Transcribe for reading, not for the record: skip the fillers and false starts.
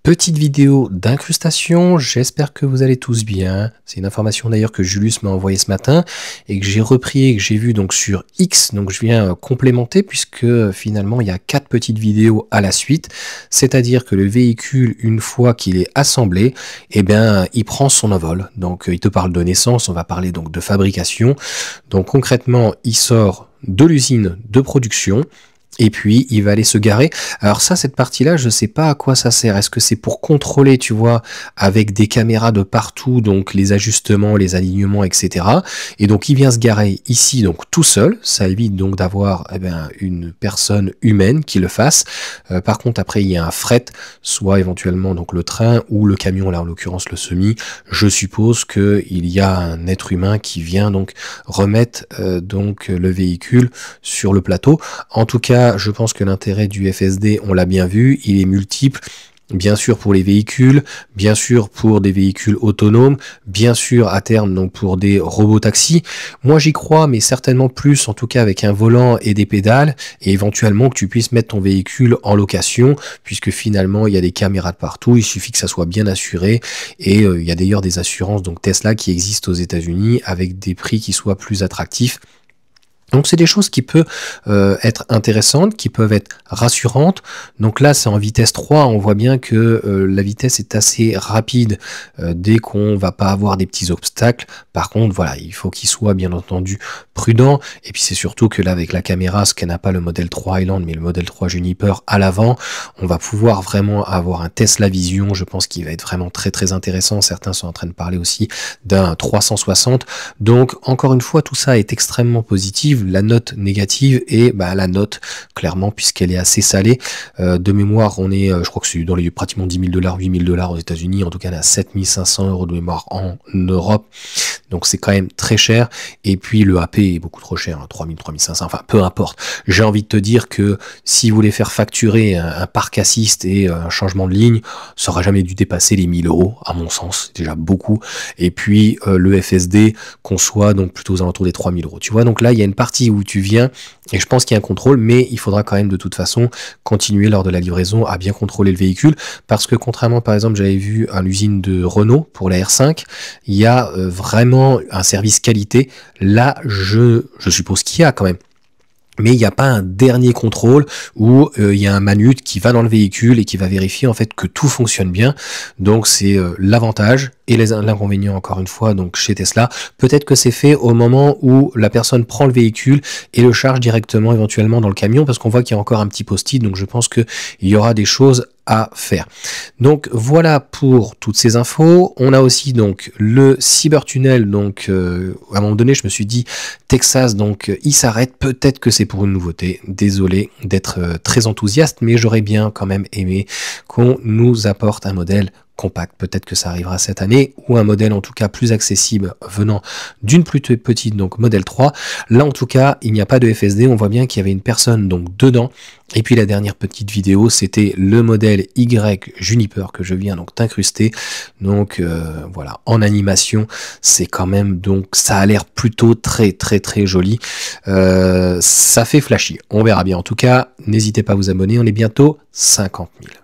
Petite vidéo d'incrustation, j'espère que vous allez tous bien. C'est une information d'ailleurs que Julius m'a envoyé ce matin et que j'ai repris et que j'ai vu donc sur X. Donc je viens complémenter puisque finalement il y a 4 petites vidéos à la suite. C'est-à-dire que le véhicule, une fois qu'il est assemblé, eh bien il prend son envol. Donc il te parle de naissance, on va parler donc de fabrication. Donc concrètement, il sort de l'usine de production. Et puis, il va aller se garer. Alors ça, cette partie-là, je sais pas à quoi ça sert. Est-ce que c'est pour contrôler, tu vois, avec des caméras de partout, donc les ajustements, les alignements, etc. Et donc, il vient se garer ici, donc tout seul. Ça évite donc d'avoir une personne humaine qui le fasse. Par contre, après, il y a un fret, soit éventuellement donc le train ou le camion, là en l'occurrence le semi. Je suppose qu'il y a un être humain qui vient donc remettre donc le véhicule sur le plateau. En tout cas, je pense que l'intérêt du FSD, on l'a bien vu, il est multiple. Bien sûr pour les véhicules, bien sûr pour des véhicules autonomes, bien sûr à terme donc pour des robots taxis. Moi j'y crois, mais certainement plus, en tout cas avec un volant et des pédales, et éventuellement que tu puisses mettre ton véhicule en location, puisque finalement il y a des caméras de partout, il suffit que ça soit bien assuré, et il y a d'ailleurs des assurances donc Tesla qui existent aux États-Unis avec des prix qui soient plus attractifs. Donc c'est des choses qui peuvent être intéressantes, qui peuvent être rassurantes. Donc là c'est en vitesse 3, on voit bien que la vitesse est assez rapide dès qu'on va pas avoir des petits obstacles. Par contre voilà, il faut qu'il soit bien entendu prudent. Et puis c'est surtout que là avec la caméra, ce qu'elle n'a pas le modèle 3 Highland mais le modèle 3 Juniper à l'avant, on va pouvoir vraiment avoir un Tesla Vision, je pense qu'il va être vraiment très intéressant. Certains sont en train de parler aussi d'un 360. Donc encore une fois, tout ça est extrêmement positif. La note négative et la note clairement puisqu'elle est assez salée. De mémoire, on est, je crois que c'est dans les pratiquement 10 000 $, 8 000 $ aux États-Unis. En tout cas, on est à 7 500 € de mémoire en Europe. Donc c'est quand même très cher. Et puis le AP est beaucoup trop cher, 3 000, 3 500. Enfin, peu importe. J'ai envie de te dire que si vous voulez faire facturer un parc assist et un changement de ligne, ça n'aura jamais dû dépasser les 1 000 €, à mon sens. C'est déjà beaucoup. Et puis le FSD conçoit donc plutôt aux alentours des 3 000 €. Tu vois, donc là, il y a une partie où tu viens et je pense qu'il y a un contrôle, mais il faudra quand même de toute façon continuer lors de la livraison à bien contrôler le véhicule, parce que contrairement par exemple j'avais vu à l'usine de Renault pour la R5, il y a vraiment un service qualité. Là je suppose qu'il y a quand même, mais il n'y a pas un dernier contrôle où il y a un manute qui va dans le véhicule et qui va vérifier en fait que tout fonctionne bien. Donc c'est l'avantage et l'inconvénient encore une fois donc chez Tesla. Peut-être que c'est fait au moment où la personne prend le véhicule et le charge directement éventuellement dans le camion, parce qu'on voit qu'il y a encore un petit post-it, donc je pense qu'il y aura des choses à faire. Donc voilà pour toutes ces infos. On a aussi donc le cybertunnel. Donc à un moment donné je me suis dit Texas, donc il s'arrête, peut-être que c'est pour une nouveauté. Désolé d'être très enthousiaste, mais j'aurais bien quand même aimé qu'on nous apporte un modèle compact. Peut-être que ça arrivera cette année, ou un modèle en tout cas plus accessible venant d'une plus petite donc modèle 3. Là en tout cas il n'y a pas de FSD, on voit bien qu'il y avait une personne donc dedans. Et puis la dernière petite vidéo, c'était le modèle Y Juniper que je viens donc t'incruster. Donc voilà, en animation, c'est quand même, donc ça a l'air plutôt très joli. Ça fait flashy, on verra bien. En tout cas, n'hésitez pas à vous abonner, on est bientôt 50 000.